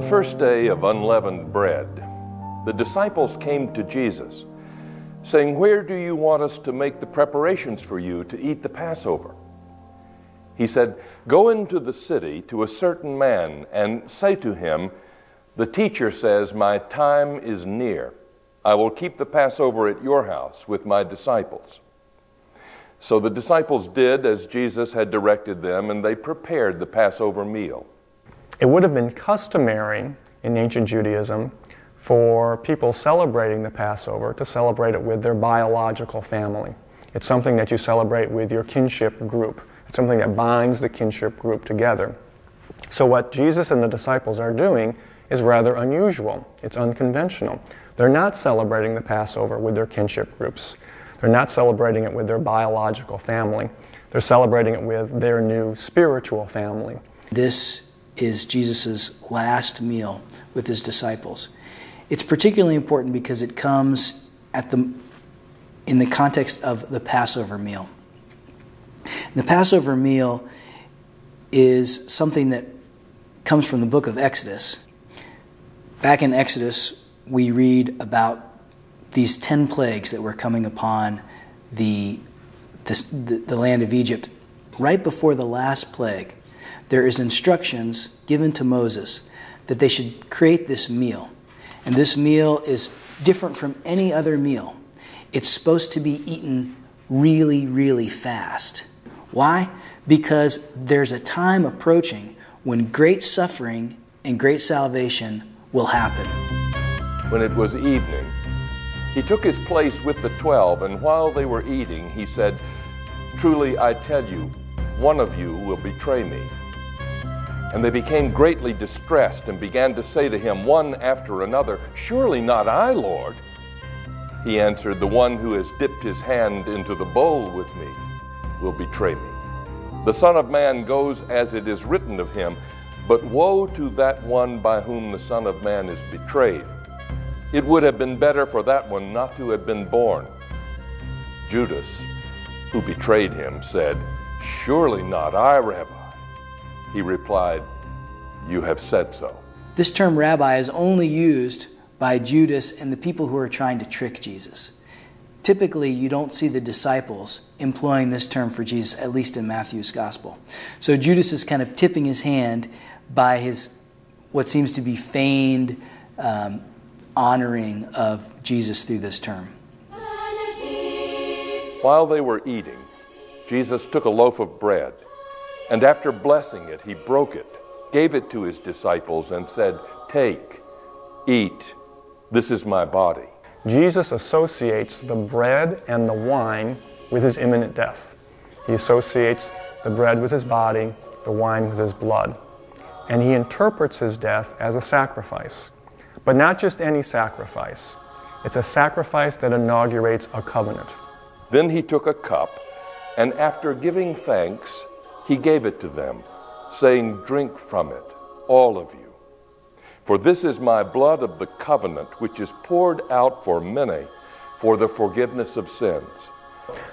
first day of unleavened bread, the disciples came to Jesus, saying, "Where do you want us to make the preparations for you to eat the Passover?" He said, "Go into the city to a certain man and say to him, 'The teacher says, my time is near. I will keep the Passover at your house with my disciples.'" So the disciples did as Jesus had directed them, and they prepared the Passover meal. It would have been customary in ancient Judaism for people celebrating the Passover to celebrate it with their biological family. It's something that you celebrate with your kinship group. It's something that binds the kinship group together. So what Jesus and the disciples are doing is rather unusual. It's unconventional. They're not celebrating the Passover with their kinship groups. They're not celebrating it with their biological family. They're celebrating it with their new spiritual family. This is Jesus' last meal with his disciples. It's particularly important because it comes in the context of the Passover meal. The Passover meal is something that comes from the book of Exodus. Back in Exodus, we read about these 10 plagues that were coming upon the land of Egypt. Right before the last plague, there is instructions given to Moses that they should create this meal. And this meal is different from any other meal. It's supposed to be eaten really, really fast. Why? Because there's a time approaching when great suffering and great salvation will happen. When it was evening, he took his place with the 12, and while they were eating, he said, "Truly I tell you, one of you will betray me." And they became greatly distressed and began to say to him one after another, "Surely not I, Lord." He answered, "The one who has dipped his hand into the bowl with me will betray me. The Son of Man goes as it is written of him, but woe to that one by whom the Son of Man is betrayed. It would have been better for that one not to have been born." Judas, who betrayed him, said, "Surely not I, Rabbi." He replied, "You have said so." This term rabbi is only used by Judas and the people who are trying to trick Jesus. Typically, you don't see the disciples employing this term for Jesus, at least in Matthew's gospel. So Judas is kind of tipping his hand by his what seems to be feigned honoring of Jesus through this term. While they were eating, Jesus took a loaf of bread, and after blessing it, he broke it, gave it to his disciples, and said, "Take, eat, this is my body." Jesus associates the bread and the wine with his imminent death. He associates the bread with his body, the wine with his blood. And he interprets his death as a sacrifice. But not just any sacrifice. It's a sacrifice that inaugurates a covenant. Then he took a cup, and after giving thanks, he gave it to them, saying, "Drink from it, all of you. For this is my blood of the covenant, which is poured out for many for the forgiveness of sins."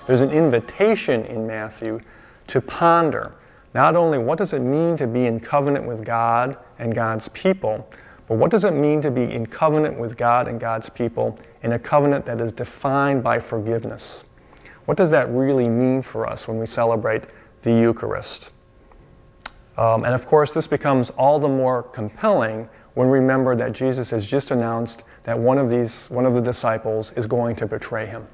There's an invitation in Matthew to ponder not only what does it mean to be in covenant with God and God's people, but what does it mean to be in covenant with God and God's people in a covenant that is defined by forgiveness? What does that really mean for us when we celebrate the Eucharist? And of course, this becomes all the more compelling when we remember that Jesus has just announced that one of the disciples is going to betray him.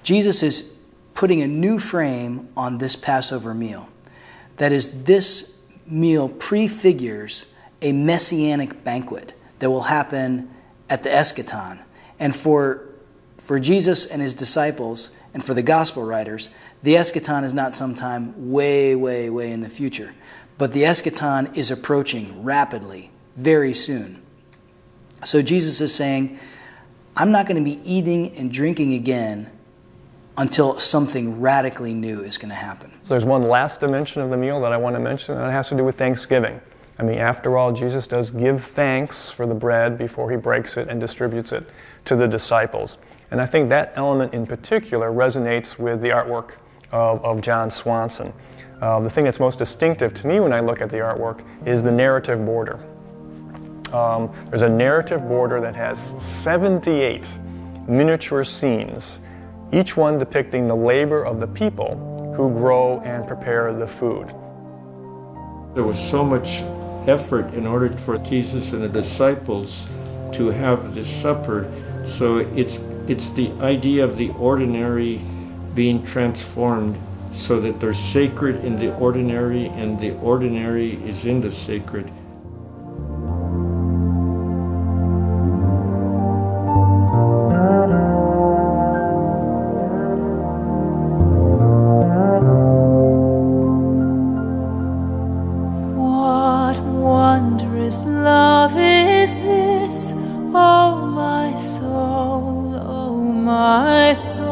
Jesus is putting a new frame on this Passover meal. That is, this meal prefigures a messianic banquet that will happen at the eschaton. And for Jesus and his disciples, and for the gospel writers, the eschaton is not sometime way, way, way in the future. But the eschaton is approaching rapidly, very soon. So Jesus is saying, I'm not going to be eating and drinking again until something radically new is going to happen. So there's one last dimension of the meal that I want to mention, and it has to do with Thanksgiving. I mean, after all, Jesus does give thanks for the bread before he breaks it and distributes it to the disciples. And I think that element in particular resonates with the artwork of John Swanson. The thing that's most distinctive to me when I look at the artwork is the narrative border. There's a narrative border that has 78 miniature scenes, each one depicting the labor of the people who grow and prepare the food. There was so much effort in order for Jesus and the disciples to have this supper. So it's the idea of the ordinary being transformed so that they're sacred in the ordinary and the ordinary is in the sacred. What wondrous love is this, oh my soul, oh my soul.